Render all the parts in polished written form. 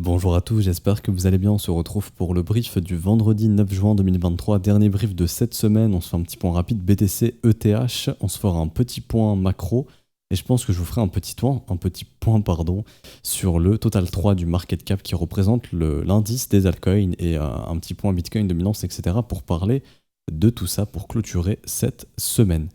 Bonjour à tous, j'espère que vous allez bien. On se retrouve pour le brief du vendredi 9 juin 2023, dernier brief de cette semaine. On se fait un petit point rapide BTC ETH, on se fera un petit point macro et je pense que je vous ferai un petit point sur le total 3 du market cap qui représente l'indice des altcoins et un petit point Bitcoin dominance, etc. pour parler de tout ça pour clôturer cette semaine.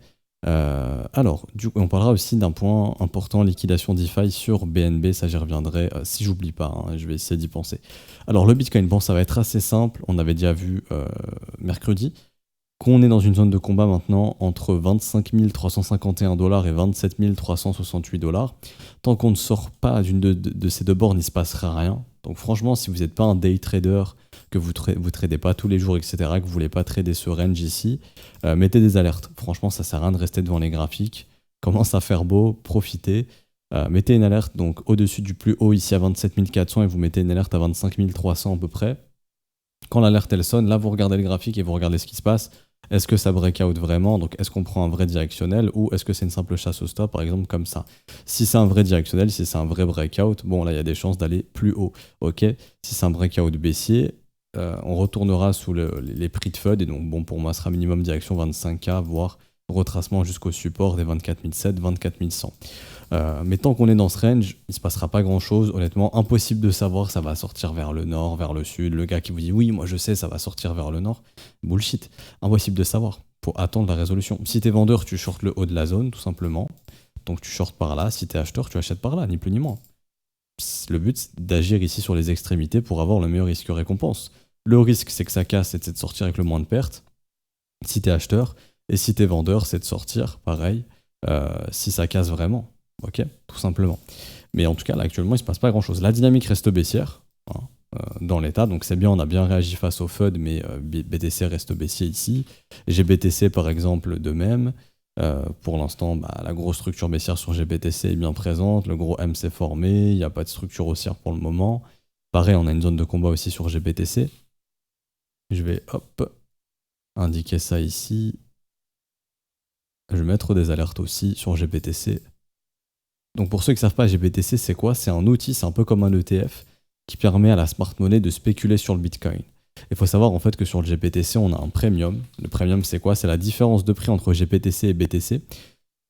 Alors, du coup, on parlera aussi d'un point important, liquidation DeFi sur BNB, ça j'y reviendrai si j'oublie pas, hein, je vais essayer d'y penser. Alors le Bitcoin, bon ça va être assez simple, on avait déjà vu mercredi qu'on est dans une zone de combat maintenant entre 25 351 $ et 27 368 $. Tant qu'on ne sort pas d'une de ces deux bornes, il ne se passera rien. Donc franchement, si vous n'êtes pas un day trader, que vous tradez pas tous les jours, etc., que vous voulez pas trader ce range ici, mettez des alertes. Franchement, ça sert à rien de rester devant les graphiques. Commence à faire beau, profitez. Mettez une alerte donc au-dessus du plus haut ici à 27 400 et vous mettez une alerte à 25 300 à peu près. Quand l'alerte elle sonne, là vous regardez le graphique et vous regardez ce qui se passe. Est-ce que ça breakout vraiment? Donc est-ce qu'on prend un vrai directionnel ou est-ce que c'est une simple chasse au stop par exemple comme ça? Si c'est un vrai directionnel, si c'est un vrai breakout, bon là il y a des chances d'aller plus haut. Ok. Si c'est un breakout baissier, on retournera sous les prix de FUD et donc bon pour moi ce sera minimum direction 25K voire retracement jusqu'au support des 24 700, 24 100. Mais tant qu'on est dans ce range, il ne se passera pas grand chose. Honnêtement, impossible de savoir, ça va sortir vers le nord, vers le sud. Le gars qui vous dit oui, moi je sais, ça va sortir vers le nord. Bullshit. Impossible de savoir. Faut attendre la résolution. Si t'es vendeur, tu shortes le haut de la zone, tout simplement. Donc tu shortes par là. Si t'es acheteur, tu achètes par là, ni plus ni moins. Le but, c'est d'agir ici sur les extrémités pour avoir le meilleur risque-récompense. Le risque, c'est que ça casse et c'est de sortir avec le moins de pertes. Si t'es acheteur. Et si t'es vendeur, c'est de sortir, pareil, si ça casse vraiment. Ok, tout simplement. Mais en tout cas, là, actuellement, il ne se passe pas grand-chose. La dynamique reste baissière hein, dans l'état, donc c'est bien, on a bien réagi face au FUD, mais BTC reste baissier ici. GBTC, par exemple, de même. Pour l'instant, la grosse structure baissière sur GBTC est bien présente, le gros M s'est formé, il n'y a pas de structure haussière pour le moment. Pareil, on a une zone de combat aussi sur GBTC. Je vais, indiquer ça ici. Je vais mettre des alertes aussi sur GBTC. Donc pour ceux qui ne savent pas, GBTC c'est quoi? C'est un outil, c'est un peu comme un ETF qui permet à la smart money de spéculer sur le Bitcoin. Il faut savoir en fait que sur le GBTC on a un premium. Le premium c'est quoi? C'est la différence de prix entre GBTC et BTC.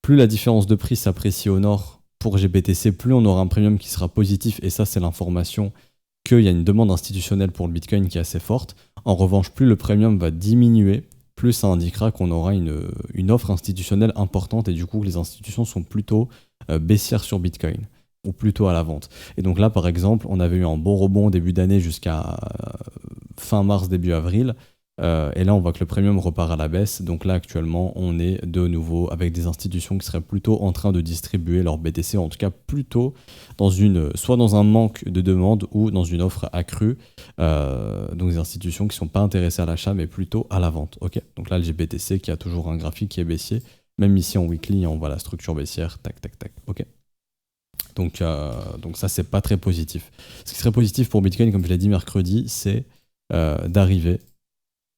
Plus la différence de prix s'apprécie au nord pour GBTC, plus on aura un premium qui sera positif et ça c'est l'information qu'il y a une demande institutionnelle pour le Bitcoin qui est assez forte. En revanche, plus le premium va diminuer, plus ça indiquera qu'on aura une offre institutionnelle importante et du coup les institutions sont plutôt baissières sur Bitcoin ou plutôt à la vente. Et donc là par exemple on avait eu un bon rebond au début d'année jusqu'à fin mars, début avril et là on voit que le premium repart à la baisse. Donc là actuellement on est de nouveau avec des institutions qui seraient plutôt en train de distribuer leur BTC, en tout cas plutôt soit dans un manque de demande ou dans une offre accrue. Donc des institutions qui ne sont pas intéressées à l'achat mais plutôt à la vente. Okay, donc là le GBTC qui a toujours un graphique qui est baissier, même ici en weekly on voit la structure baissière, tac tac tac. Ok. Donc ça c'est pas très positif. Ce qui serait positif pour Bitcoin, comme je l'ai dit mercredi, c'est d'arriver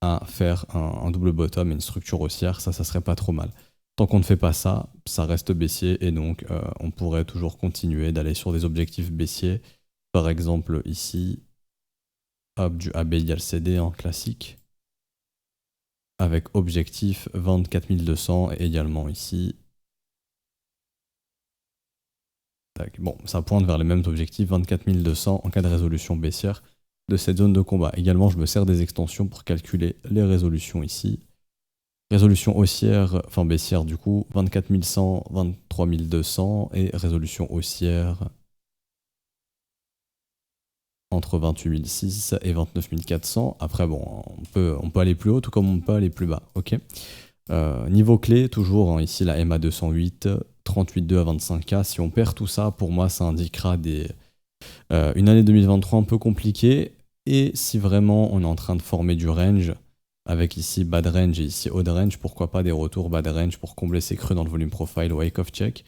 à faire un double bottom et une structure haussière, ça serait pas trop mal. Tant qu'on ne fait pas ça, ça reste baissier et donc on pourrait toujours continuer d'aller sur des objectifs baissiers. Par exemple ici, du ABI-LCD en classique, avec objectif 24 200 et également ici. Tac. Bon, ça pointe vers les mêmes objectifs, 24 200 en cas de résolution baissière de cette zone de combat. Également, je me sers des extensions pour calculer les résolutions ici. Résolution haussière, enfin baissière du coup, 24 100, 23 200 et résolution haussière entre 28 600 et 29 400. Après, bon, on peut aller plus haut tout comme on peut aller plus bas. Ok. Niveau clé, toujours hein, ici la MA 208, 38,2 à 25K. Si on perd tout ça, pour moi, ça indiquera une année 2023 un peu compliquée. Et si vraiment on est en train de former du range, avec ici bad range et ici odd range, pourquoi pas des retours bad range pour combler ces creux dans le volume profile wake of check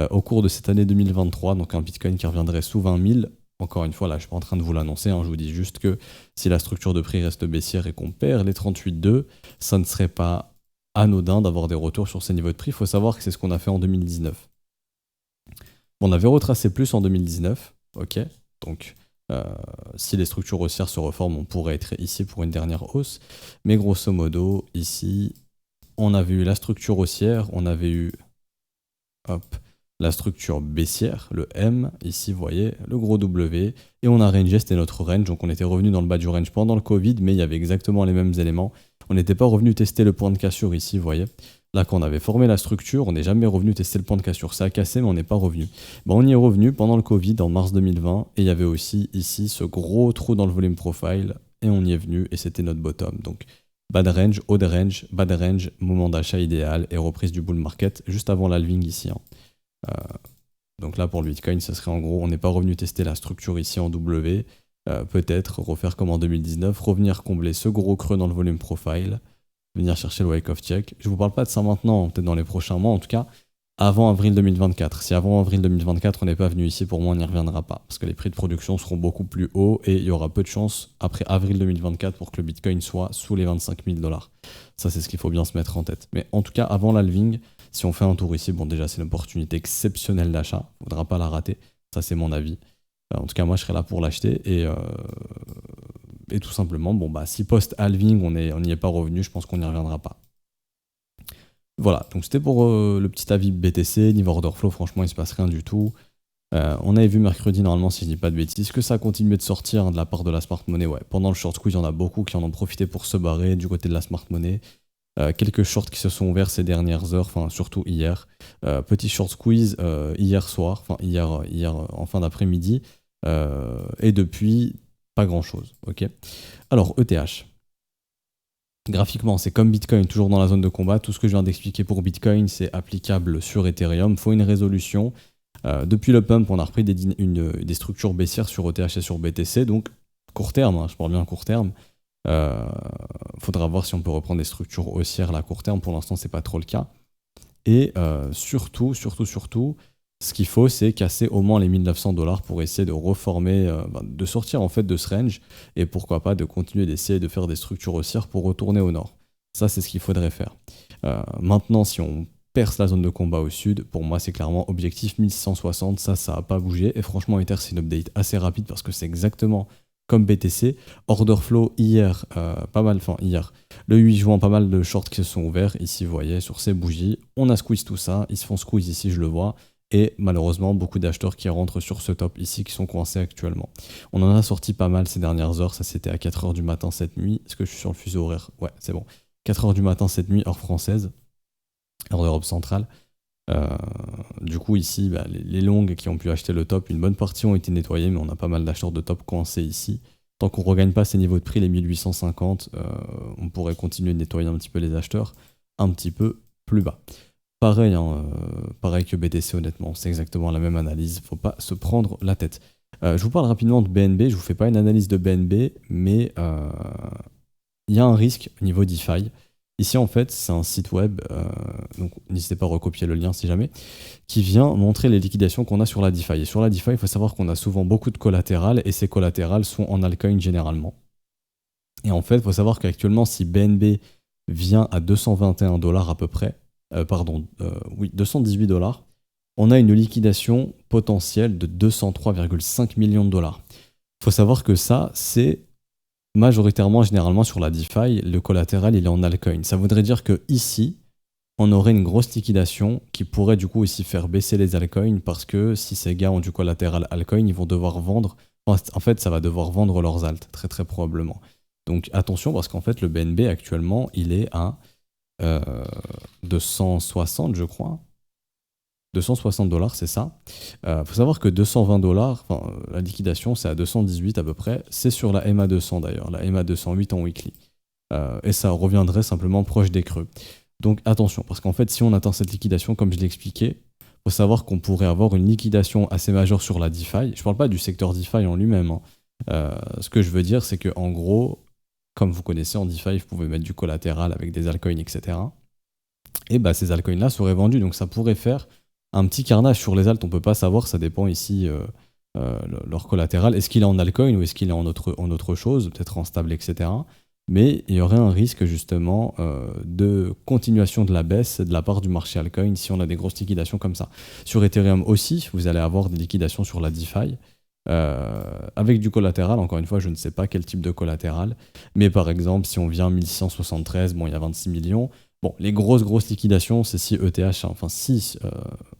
au cours de cette année 2023, donc un Bitcoin qui reviendrait sous 20 000. Encore une fois, là je suis pas en train de vous l'annoncer, hein, je vous dis juste que si la structure de prix reste baissière et qu'on perd les 38,2, ça ne serait pas anodin d'avoir des retours sur ces niveaux de prix. Il faut savoir que c'est ce qu'on a fait en 2019. On avait retracé plus en 2019, ok, donc Euh, si les structures haussières se reforment, on pourrait être ici pour une dernière hausse. Mais grosso modo, ici, on avait eu la structure haussière, on avait eu hop, la structure baissière, le M, ici vous voyez, le gros W, et on a rangé, c'était notre range, donc on était revenu dans le bas du range pendant le Covid, mais il y avait exactement les mêmes éléments. On n'était pas revenu tester le point de cassure ici, vous voyez. Là, quand on avait formé la structure, on n'est jamais revenu tester le point de cassure. Ça a cassé, mais on n'est pas revenu. Bon, on y est revenu pendant le Covid, en mars 2020, et il y avait aussi ici ce gros trou dans le volume profile, et on y est venu, et c'était notre bottom. Donc, bad range, haut de range, bad range, moment d'achat idéal, et reprise du bull market, juste avant l'halving ici. Donc là, pour le Bitcoin, ce serait en gros, on n'est pas revenu tester la structure ici en W, peut-être refaire comme en 2019, revenir combler ce gros creux dans le volume profile, venir chercher le wake of check. Je vous parle pas de ça maintenant, peut-être dans les prochains mois, en tout cas, avant avril 2024. Si avant avril 2024, on n'est pas venu ici, pour moi, on n'y reviendra pas, parce que les prix de production seront beaucoup plus hauts et il y aura peu de chances après avril 2024 pour que le Bitcoin soit sous les 25 000 $. Ça, c'est ce qu'il faut bien se mettre en tête. Mais en tout cas, avant l'halving, si on fait un tour ici, bon déjà c'est une opportunité exceptionnelle d'achat, il ne faudra pas la rater, ça c'est mon avis. En tout cas moi je serai là pour l'acheter et tout simplement, bon bah si post-halving on n'y est pas revenu, je pense qu'on n'y reviendra pas. Voilà, donc c'était pour le petit avis BTC, niveau order flow, franchement il ne se passe rien du tout. On avait vu mercredi normalement si je dis pas de bêtises que ça a continué de sortir de la part de la smart money, ouais. Pendant le short squeeze, il y en a beaucoup qui en ont profité pour se barrer du côté de la smart money. Quelques shorts qui se sont ouverts ces dernières heures, enfin surtout hier. Petit short squeeze hier soir, enfin hier en fin d'après-midi. Et depuis, pas grand-chose. Ok. Alors, ETH. Graphiquement, c'est comme Bitcoin, toujours dans la zone de combat. Tout ce que je viens d'expliquer pour Bitcoin, c'est applicable sur Ethereum. Il faut une résolution. Depuis le pump, on a repris des structures baissières sur ETH et sur BTC. Donc, court terme, hein, je parle bien court terme. Faudra voir si on peut reprendre des structures haussières à court terme. Pour l'instant, c'est pas trop le cas. Et surtout, ce qu'il faut, c'est casser au moins les 1900 $ pour essayer de reformer, de sortir en fait de ce range et pourquoi pas de continuer d'essayer de faire des structures haussières pour retourner au nord. Ça, c'est ce qu'il faudrait faire. Maintenant, si on perce la zone de combat au sud, pour moi, c'est clairement objectif 1660. Ça n'a pas bougé. Et franchement, Ether, c'est une update assez rapide parce que c'est exactement comme BTC. Order flow hier, hier, le 8 juin, pas mal de shorts qui se sont ouverts. Ici, vous voyez, sur ces bougies, on a squeeze tout ça. Ils se font squeeze ici, je le vois. Et malheureusement, beaucoup d'acheteurs qui rentrent sur ce top ici qui sont coincés actuellement. On en a sorti pas mal ces dernières heures. Ça, c'était à 4h du matin cette nuit. Est-ce que je suis sur le fuseau horaire? Ouais, c'est bon. 4h du matin cette nuit, heure française, heure d'Europe centrale. Du coup ici les longues qui ont pu acheter le top, une bonne partie ont été nettoyées, mais on a pas mal d'acheteurs de top coincés ici. Tant qu'on ne regagne pas ces niveaux de prix, les 1850, on pourrait continuer de nettoyer un petit peu les acheteurs un petit peu plus bas. Pareil, pareil que BTC honnêtement, c'est exactement la même analyse, faut pas se prendre la tête. Je vous parle rapidement de BNB, je vous fais pas une analyse de BNB, mais il y a un risque au niveau DeFi. Ici, en fait, c'est un site web, donc n'hésitez pas à recopier le lien si jamais, qui vient montrer les liquidations qu'on a sur la DeFi. Et sur la DeFi, il faut savoir qu'on a souvent beaucoup de collatéral, et ces collatérales sont en altcoin généralement. Et en fait, il faut savoir qu'actuellement, si BNB vient à 221 $ à peu près, 218 $, on a une liquidation potentielle de 203,5 millions de dollars. Il faut savoir que ça, c'est majoritairement, généralement sur la DeFi, le collatéral il est en altcoin. Ça voudrait dire que ici, on aurait une grosse liquidation qui pourrait du coup aussi faire baisser les altcoins parce que si ces gars ont du collatéral altcoin, ils vont devoir vendre. En fait, ça va devoir vendre leurs alt, très très probablement. Donc attention parce qu'en fait, le BNB actuellement, il est à 260, je crois. 260 $, c'est ça. Faut savoir que 220 $, la liquidation, c'est à 218 à peu près. C'est sur la MA200 d'ailleurs, la MA208 en weekly. Et ça reviendrait simplement proche des creux. Donc attention, parce qu'en fait, si on atteint cette liquidation, comme je l'ai expliqué, faut savoir qu'on pourrait avoir une liquidation assez majeure sur la DeFi. Je parle pas du secteur DeFi en lui-même. Ce que je veux dire, c'est que en gros, comme vous connaissez en DeFi, vous pouvez mettre du collatéral avec des altcoins, etc. Et ces altcoins-là seraient vendus, donc ça pourrait faire un petit carnage sur les alts, on peut pas savoir, ça dépend ici leur collatéral. Est-ce qu'il est en altcoin ou est-ce qu'il est en autre chose, peut-être en stable, etc. Mais il y aurait un risque justement de continuation de la baisse de la part du marché altcoin si on a des grosses liquidations comme ça. Sur Ethereum aussi, vous allez avoir des liquidations sur la DeFi. avec du collatéral. Encore une fois, je ne sais pas quel type de collatéral. Mais par exemple, si on vient à 1673, bon, il y a 26 millions. Bon, les grosses liquidations, c'est si ETH, enfin si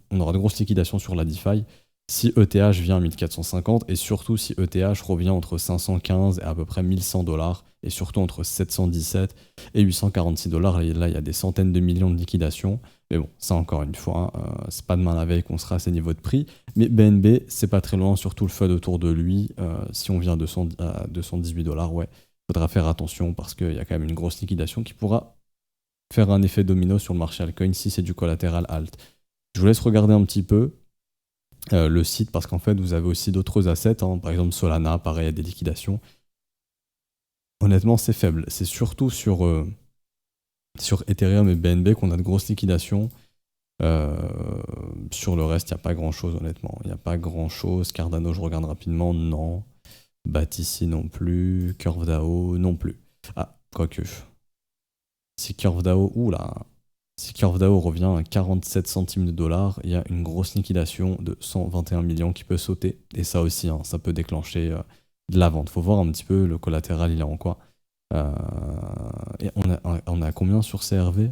on aura de grosses liquidations sur la DeFi, si ETH vient à 1450 et surtout si ETH revient entre 515 et à peu près 1100 $ et surtout entre 717 et 846 $. Et là, il y a des centaines de millions de liquidations. Mais bon, ça encore une fois, c'est pas demain la veille qu'on sera à ces niveaux de prix. Mais BNB, c'est pas très loin, surtout le FUD autour de lui. Si on vient à 218 $, ouais, faudra faire attention parce qu'il y a quand même une grosse liquidation qui pourra faire un effet domino sur le marché altcoin si c'est du collatéral alt. Je vous laisse regarder un petit peu le site parce qu'en fait vous avez aussi d'autres assets, hein. Par exemple Solana, pareil, il y a des liquidations. Honnêtement c'est faible, c'est surtout sur Ethereum et BNB qu'on a de grosses liquidations. Sur le reste il n'y a pas grand chose honnêtement, il n'y a pas grand chose. Cardano je regarde rapidement, non. Batici non plus, CurveDAO non plus. Ah, quoique. Si CurveDAO, si CurveDAO revient à 47 centimes de dollars, il y a une grosse liquidation de 121 millions qui peut sauter. Et ça aussi, hein, ça peut déclencher de la vente. Faut voir un petit peu le collatéral, il est en quoi. Et on a combien sur CRV?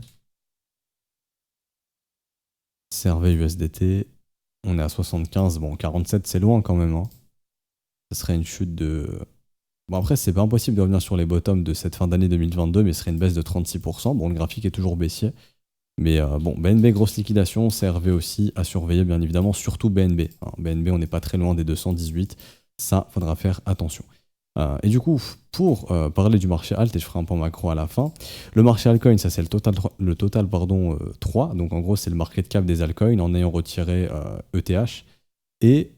CRV USDT, on est à 75. Bon, 47, c'est loin quand même, hein. Ce serait une chute de... Bon, après, c'est pas impossible de revenir sur les bottoms de cette fin d'année 2022, mais ce serait une baisse de 36%. Bon, le graphique est toujours baissier. Mais bon, BNB, grosse liquidation, CRV aussi à surveiller, bien évidemment, surtout BNB. Hein. BNB, on n'est pas très loin des 218. Ça, faudra faire attention. Et du coup, pour parler du marché alt, et je ferai un point macro à la fin, le marché altcoin, ça c'est le total 3. Donc en gros, c'est le market cap des altcoins en ayant retiré ETH. Et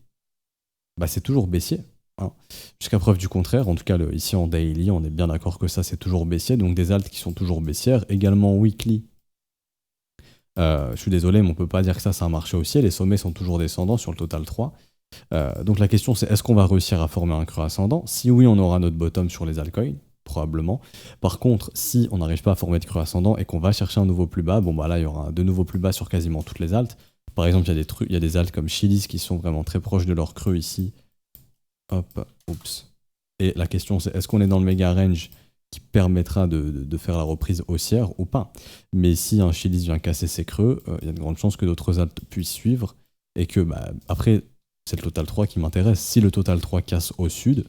bah, c'est toujours baissier. Hein. Jusqu'à preuve du contraire, en tout cas ici en daily, on est bien d'accord que ça c'est toujours baissier, donc des alts qui sont toujours baissières, également weekly. Je suis désolé, mais on peut pas dire que ça c'est un marché haussier, les sommets sont toujours descendants sur le total 3. Donc la question c'est est-ce qu'on va réussir à former un creux ascendant? Si oui, on aura notre bottom sur les altcoins, probablement. Par contre, si on n'arrive pas à former de creux ascendant et qu'on va chercher un nouveau plus bas, bon bah là il y aura de nouveaux plus bas sur quasiment toutes les alts. Par exemple, il y a des alts comme Chiliz qui sont vraiment très proches de leur creux ici. Hop, oups. Et la question c'est est-ce qu'on est dans le méga range qui permettra de faire la reprise haussière ou pas. Mais si un Chiliz vient casser ses creux, il y a de grandes chances que d'autres alts puissent suivre et que bah, après c'est le total 3 qui m'intéresse. Si le total 3 casse au sud,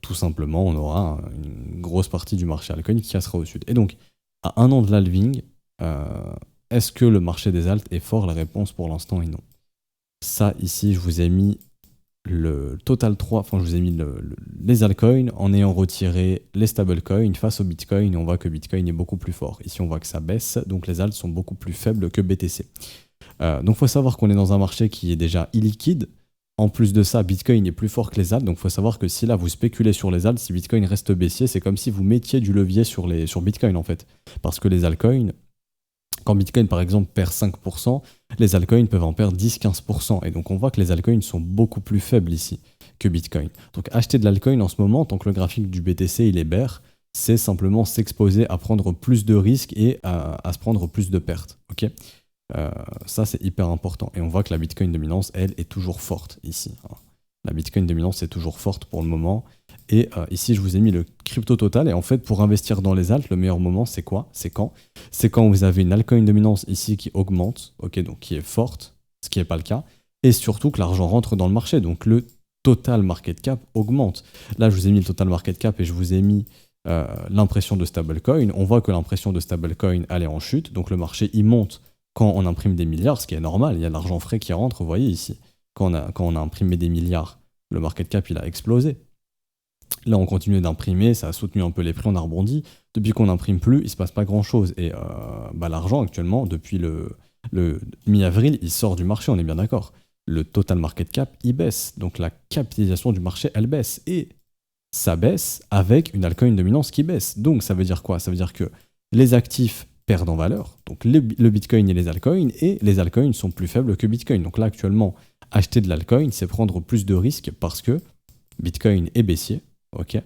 tout simplement on aura une grosse partie du marché altcoin qui cassera au sud. Et donc à un an de l'halving, est-ce que le marché des alts est fort? La réponse pour l'instant est non. Ça ici je vous ai mis le total 3, enfin je vous ai mis les altcoins en ayant retiré les stablecoins face au Bitcoin et on voit que Bitcoin est beaucoup plus fort. Ici on voit que ça baisse, donc les alts sont beaucoup plus faibles que BTC. Donc il faut savoir qu'on est dans un marché qui est déjà illiquide. En plus de ça, Bitcoin est plus fort que les alts, donc il faut savoir que si là vous spéculez sur les alts, si Bitcoin reste baissier, c'est comme si vous mettiez du levier sur Bitcoin en fait. Parce que les altcoins, quand Bitcoin par exemple perd 5%, les altcoins peuvent en perdre 10-15%. Et donc on voit que les altcoins sont beaucoup plus faibles ici que Bitcoin. Donc acheter de l'altcoin en ce moment, tant que le graphique du BTC il est bear, c'est simplement s'exposer à prendre plus de risques et à se prendre plus de pertes. Okay, ça c'est hyper important. Et on voit que la Bitcoin dominance, elle, est toujours forte ici. La Bitcoin dominance est toujours forte pour le moment. Et ici, je vous ai mis le crypto total. Et en fait, pour investir dans les alts, le meilleur moment, c'est quoi? C'est quand? C'est quand vous avez une altcoin dominance ici qui augmente, okay, donc qui est forte, ce qui n'est pas le cas. Et surtout que l'argent rentre dans le marché. Donc le total market cap augmente. Là, je vous ai mis le total market cap et je vous ai mis l'impression de stablecoin. On voit que l'impression de stablecoin, elle est en chute. Donc le marché, il monte quand on imprime des milliards, ce qui est normal. Il y a de l'argent frais qui rentre, vous voyez ici. Quand on a imprimé des milliards, le market cap, il a explosé. Là, on continue d'imprimer, ça a soutenu un peu les prix, on a rebondi. Depuis qu'on n'imprime plus, il ne se passe pas grand-chose. Et l'argent, actuellement, depuis le mi-avril, il sort du marché, on est bien d'accord. Le total market cap, il baisse. Donc la capitalisation du marché, elle baisse. Et ça baisse avec une altcoin dominance qui baisse. Donc ça veut dire quoi? Ça veut dire que les actifs perdent en valeur, donc le Bitcoin et les altcoins sont plus faibles que Bitcoin. Donc là, actuellement, acheter de l'altcoin, c'est prendre plus de risques parce que Bitcoin est baissier, ok,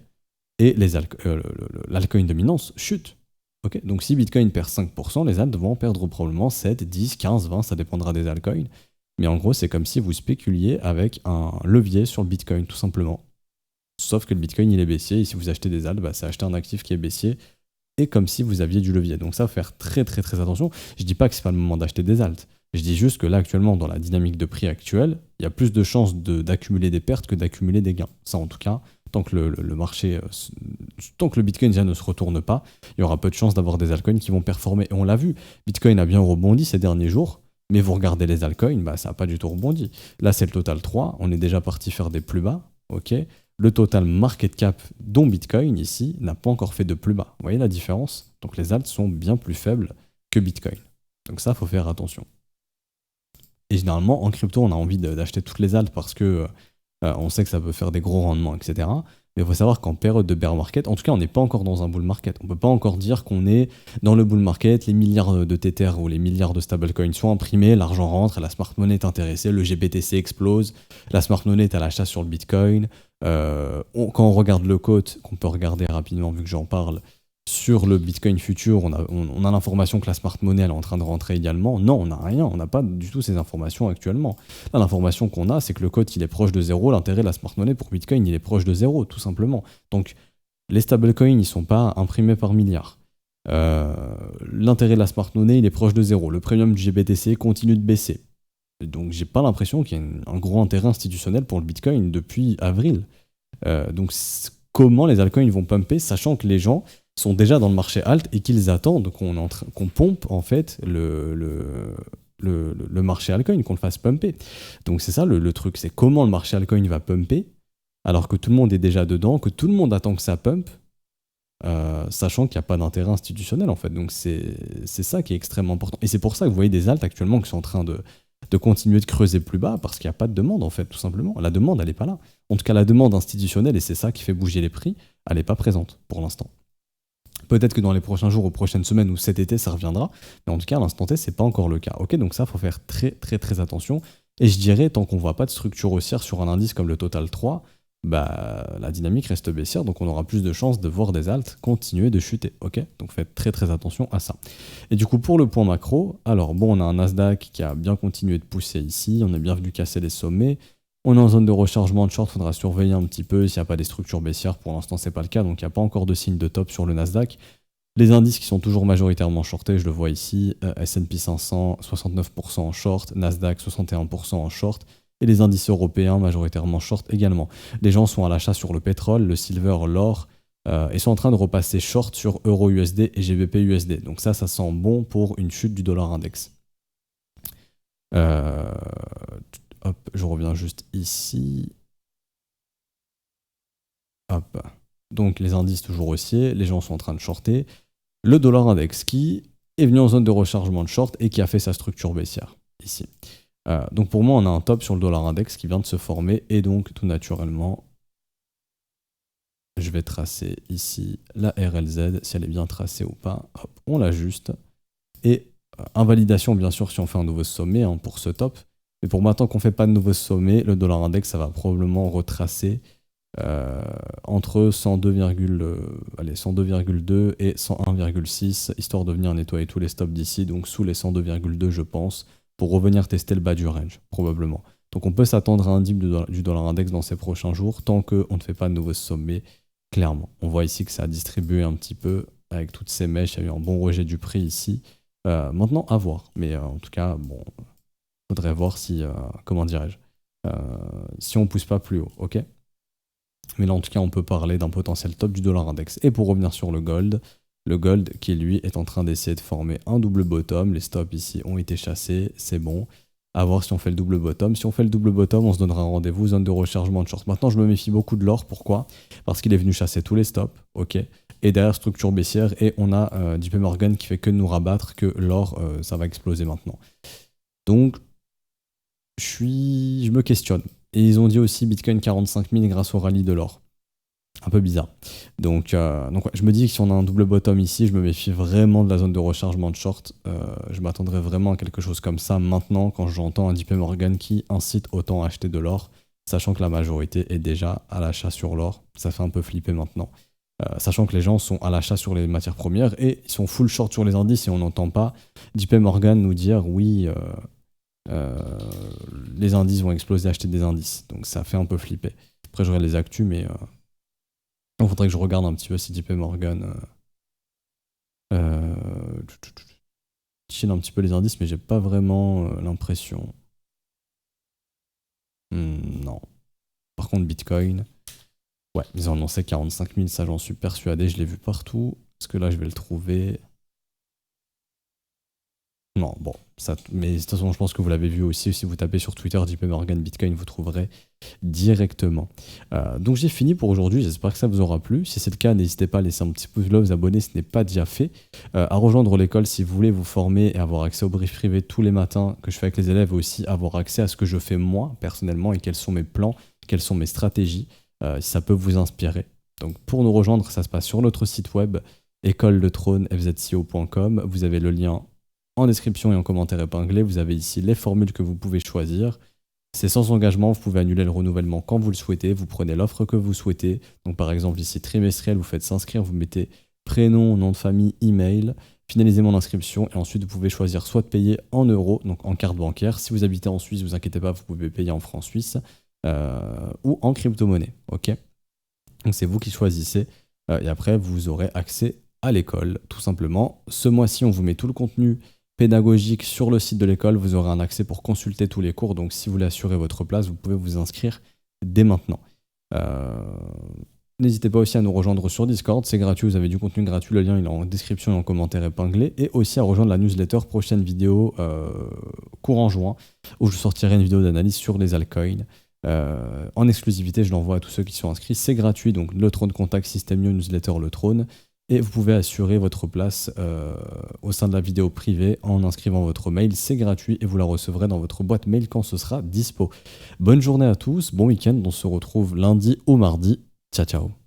et l'altcoin dominance chute. Okay, donc si Bitcoin perd 5%, les alts vont perdre probablement 7, 10, 15, 20, ça dépendra des altcoins. Mais en gros, c'est comme si vous spéculiez avec un levier sur le Bitcoin, tout simplement. Sauf que le Bitcoin, il est baissier, et si vous achetez des alts, c'est acheter un actif qui est baissier, et comme si vous aviez du levier. Donc ça, faut faire très très très attention. Je dis pas que c'est pas le moment d'acheter des alts. Je dis juste que là, actuellement, dans la dynamique de prix actuelle, il y a plus de chances d'accumuler des pertes que d'accumuler des gains. Ça, en tout cas, tant que le marché, tant que le Bitcoin déjà ne se retourne pas, il y aura peu de chances d'avoir des altcoins qui vont performer. Et on l'a vu, Bitcoin a bien rebondi ces derniers jours, mais vous regardez les altcoins, ça n'a pas du tout rebondi. Là, c'est le total 3, on est déjà parti faire des plus bas, ok. Le total market cap, dont Bitcoin ici, n'a pas encore fait de plus bas. Vous voyez la différence? Donc les alts sont bien plus faibles que Bitcoin. Donc ça, il faut faire attention. Et généralement, en crypto, on a envie d'acheter toutes les alts parce que on sait que ça peut faire des gros rendements, etc. Mais il faut savoir qu'en période de bear market, en tout cas, on n'est pas encore dans un bull market. On ne peut pas encore dire qu'on est dans le bull market, les milliards de Tether ou les milliards de stablecoins sont imprimés, l'argent rentre, la smart money est intéressée, le GBTC explose, la smart money est à l'achat sur le Bitcoin. Quand on regarde le quote, qu'on peut regarder rapidement vu que j'en parle, sur le Bitcoin futur, on a l'information que la smart money elle est en train de rentrer également. Non, on n'a rien, on n'a pas du tout ces informations actuellement. Là, l'information qu'on a, c'est que le cote il est proche de zéro, l'intérêt de la smart money pour Bitcoin il est proche de zéro, tout simplement. Donc, les stablecoins ils ne sont pas imprimés par milliards. L'intérêt de la smart money il est proche de zéro. Le premium du GBTC continue de baisser. Donc, j'ai pas l'impression qu'il y ait un gros intérêt institutionnel pour le Bitcoin depuis avril. Donc, comment les altcoins vont pumper, sachant que les gens sont déjà dans le marché alt et qu'ils attendent qu'on pompe en fait le marché altcoin, qu'on le fasse pumper. Donc c'est ça le truc, c'est comment le marché altcoin va pumper alors que tout le monde est déjà dedans, que tout le monde attend que ça pump, sachant qu'il n'y a pas d'intérêt institutionnel en fait. Donc c'est ça qui est extrêmement important. Et c'est pour ça que vous voyez des alts actuellement qui sont en train de continuer de creuser plus bas parce qu'il n'y a pas de demande en fait, tout simplement. La demande, elle n'est pas là. En tout cas, la demande institutionnelle, et c'est ça qui fait bouger les prix, elle n'est pas présente pour l'instant. Peut-être que dans les prochains jours ou prochaines semaines ou cet été, ça reviendra. Mais en tout cas, à l'instant T, c'est pas encore le cas. Ok, donc ça, il faut faire très, très, très attention. Et je dirais, tant qu'on voit pas de structure haussière sur un indice comme le Total 3, la dynamique reste baissière. Donc on aura plus de chances de voir des alts continuer de chuter. Ok, donc faites très, très attention à ça. Et du coup, pour le point macro, alors bon, on a un Nasdaq qui a bien continué de pousser ici. On est bien venu casser les sommets. On est en zone de rechargement de short, il faudra surveiller un petit peu s'il n'y a pas des structures baissières. Pour l'instant, c'est pas le cas, donc il n'y a pas encore de signe de top sur le Nasdaq. Les indices qui sont toujours majoritairement shortés, je le vois ici, S&P 500, 69% en short, Nasdaq 61% en short, et les indices européens majoritairement short également. Les gens sont à l'achat sur le pétrole, le silver, l'or, et sont en train de repasser short sur Euro-USD et GBP-USD. Donc ça sent bon pour une chute du dollar index. Hop, je reviens juste ici. Hop. Donc les indices toujours haussiers, les gens sont en train de shorter. Le dollar index qui est venu en zone de rechargement de short et qui a fait sa structure baissière ici. Donc pour moi, on a un top sur le dollar index qui vient de se former et donc tout naturellement, je vais tracer ici la RLZ, si elle est bien tracée ou pas. Hop, on l'ajuste. Et invalidation bien sûr si on fait un nouveau sommet pour ce top. Mais pour moi, tant qu'on ne fait pas de nouveau sommet, le dollar index, ça va probablement retracer entre 102,2 et 101,6, histoire de venir nettoyer tous les stops d'ici, donc sous les 102,2 je pense, pour revenir tester le bas du range, probablement. Donc on peut s'attendre à un dip du dollar index dans ces prochains jours, tant qu'on ne fait pas de nouveau sommet, clairement. On voit ici que ça a distribué un petit peu, avec toutes ces mèches, il y a eu un bon rejet du prix ici. Maintenant, à voir. Mais en tout cas, bon... faudrait voir si, comment dirais-je, si on pousse pas plus haut, ok. Mais là, en tout cas, on peut parler d'un potentiel top du dollar index. Et pour revenir sur le gold qui, lui, est en train d'essayer de former un double bottom. Les stops ici ont été chassés, c'est bon. À voir si on fait le double bottom. Si on fait le double bottom, on se donnera un rendez-vous, zone de rechargement de short. Maintenant, je me méfie beaucoup de l'or. Pourquoi? Parce qu'il est venu chasser tous les stops, ok. Et derrière, structure baissière, et on a JP Morgan qui fait que de nous rabattre que l'or, ça va exploser maintenant. Donc, je me questionne. Et ils ont dit aussi Bitcoin 45 000 grâce au rallye de l'or. Un peu bizarre. Donc ouais, je me dis que si on a un double bottom ici, je me méfie vraiment de la zone de rechargement de short. Je m'attendrais vraiment à quelque chose comme ça maintenant quand j'entends un JP Morgan qui incite autant à acheter de l'or, sachant que la majorité est déjà à l'achat sur l'or. Ça fait un peu flipper maintenant. Sachant que les gens sont à l'achat sur les matières premières et ils sont full short sur les indices et on n'entend pas JP Morgan nous dire oui... les indices vont exploser, acheter des indices. Donc ça fait un peu flipper. Après, j'aurai les actus, mais il faudrait que je regarde un petit peu si JP Morgan chill un petit peu les indices, mais j'ai pas vraiment l'impression. Non. Par contre, Bitcoin, ouais, ils ont annoncé 45 000, ça j'en suis persuadé, je l'ai vu partout. Est-ce que là je vais le trouver? Non, bon, ça, mais de toute façon, je pense que vous l'avez vu aussi. Si vous tapez sur Twitter JP Morgan Bitcoin, vous trouverez directement. Donc j'ai fini pour aujourd'hui. J'espère que ça vous aura plu. Si c'est le cas, n'hésitez pas à laisser un petit pouce bleu, vous abonner, ce n'est pas déjà fait. À rejoindre l'école si vous voulez vous former et avoir accès au brief privé tous les matins que je fais avec les élèves, et aussi avoir accès à ce que je fais moi personnellement et quels sont mes plans, quelles sont mes stratégies, si ça peut vous inspirer. Donc pour nous rejoindre, ça se passe sur notre site web école-de-trône-fzco.com. Vous avez le lien en description et en commentaire épinglé. Vous avez ici les formules que vous pouvez choisir. C'est sans engagement, vous pouvez annuler le renouvellement quand vous le souhaitez. Vous prenez l'offre que vous souhaitez. Donc par exemple ici trimestriel, vous faites s'inscrire, vous mettez prénom, nom de famille, email, finalisez mon inscription et ensuite vous pouvez choisir soit de payer en euros, donc en carte bancaire. Si vous habitez en Suisse, vous inquiétez pas, vous pouvez payer en francs suisses ou en crypto-monnaie. Ok, donc c'est vous qui choisissez et après vous aurez accès à l'école tout simplement. Ce mois-ci, on vous met tout le contenu pédagogique sur le site de l'école. Vous aurez un accès pour consulter tous les cours. Donc si vous voulez assurer votre place, vous pouvez vous inscrire dès maintenant. N'hésitez pas aussi à nous rejoindre sur Discord, c'est gratuit, vous avez du contenu gratuit, le lien il est en description et en commentaire épinglé, et aussi à rejoindre la newsletter, prochaine vidéo courant juin, où je sortirai une vidéo d'analyse sur les altcoins. En exclusivité, je l'envoie à tous ceux qui sont inscrits, c'est gratuit, donc le Trône Contact, Systemio, newsletter, le Trône. Et vous pouvez assurer votre place au sein de la vidéo privée en inscrivant votre mail. C'est gratuit et vous la recevrez dans votre boîte mail quand ce sera dispo. Bonne journée à tous, bon week-end. On se retrouve lundi ou mardi. Ciao, ciao.